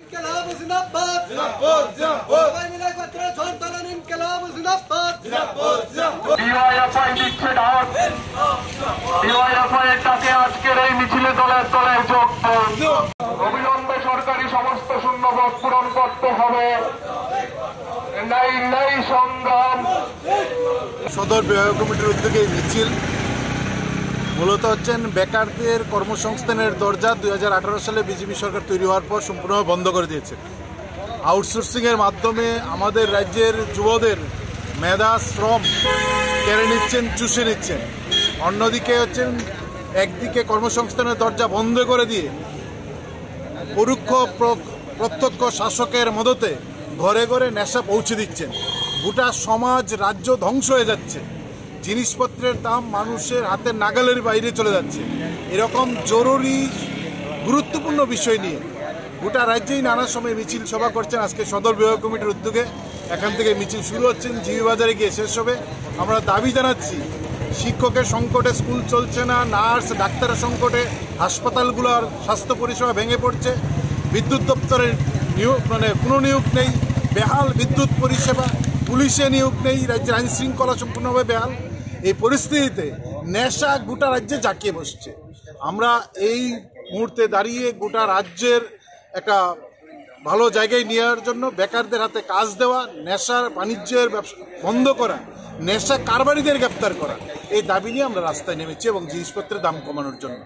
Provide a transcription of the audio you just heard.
ইনকিলাব জিন্দাবাদ জিন্দাবাদ জিন্দাবাদ সবাই মিলে একত্রে সন্তান ইনকিলাব জিন্দাবাদ জিন্দাবাদ জিন্দাবাদ ডিওয়াইএফআই দিচ্ছে ডাক ডিওয়াইএফআই এর ডাকে আজকের এই মিছিলে দলের দলের যোগ অবিলম্বে সরকারি সমস্ত শূন্যপদ পূরণ করতে হবে। নাই সংগ্রাম সদর বিভাগ কমিটির উদ্যোগে মিছিল মূলত হচ্ছেন বেকারদের কর্মসংস্থানের দরজা 2018 সালে বিজেপি সরকার তৈরি হওয়ার পর সম্পূর্ণভাবে বন্ধ করে দিয়েছে। আউটসোর্সিংয়ের মাধ্যমে আমাদের রাজ্যের যুবদের মেধা শ্রম কেড়ে নিচ্ছেন, চুষে নিচ্ছেন। অন্যদিকে হচ্ছেন একদিকে কর্মসংস্থানের দরজা বন্ধ করে দিয়ে পরোক্ষ প্রত্যক্ষ শাসকের মদতে ঘরে ঘরে নেশা পৌঁছে দিচ্ছেন। গোটা সমাজ রাজ্য ধ্বংস হয়ে যাচ্ছে, জিনিসপত্রের দাম মানুষের হাতের নাগালের বাইরে চলে যাচ্ছে। এরকম জরুরি গুরুত্বপূর্ণ বিষয় নিয়ে গোটা রাজ্যেই নানা সময় মিছিল সভা করছেন। আজকে সদর বিভাগ কমিটির উদ্যোগে এখান থেকে মিছিল শুরু হচ্ছেন, জিবি বাজারে গিয়ে শেষ হবে। আমরা দাবি জানাচ্ছি, শিক্ষকের সংকটে স্কুল চলছে না, নার্স ডাক্তারের সংকটে হাসপাতালগুলোর স্বাস্থ্য পরিষেবা ভেঙে পড়ছে, বিদ্যুৎ দপ্তরের কোনো নিয়োগ নেই, বেহাল বিদ্যুৎ পরিষেবা, পুলিশে নিয়োগ নেই, রাজ্যের আইন শৃঙ্খলা সম্পূর্ণভাবে বেহাল। এই পরিস্থিতিতে নেশা গোটা রাজ্যে জাঁকিয়ে বসছে। আমরা এই মুহূর্তে দাঁড়িয়ে গোটা রাজ্যের একটা ভালো জায়গায় নেওয়ার জন্য বেকারদের হাতে কাজ দেওয়া, নেশার বাণিজ্যের ব্যবসা বন্ধ করা, নেশা কারবারিদের গ্রেপ্তার করা, এই দাবি নিয়ে আমরা রাস্তায় নেমেছি এবং জিনিসপত্রের দাম কমানোর জন্য।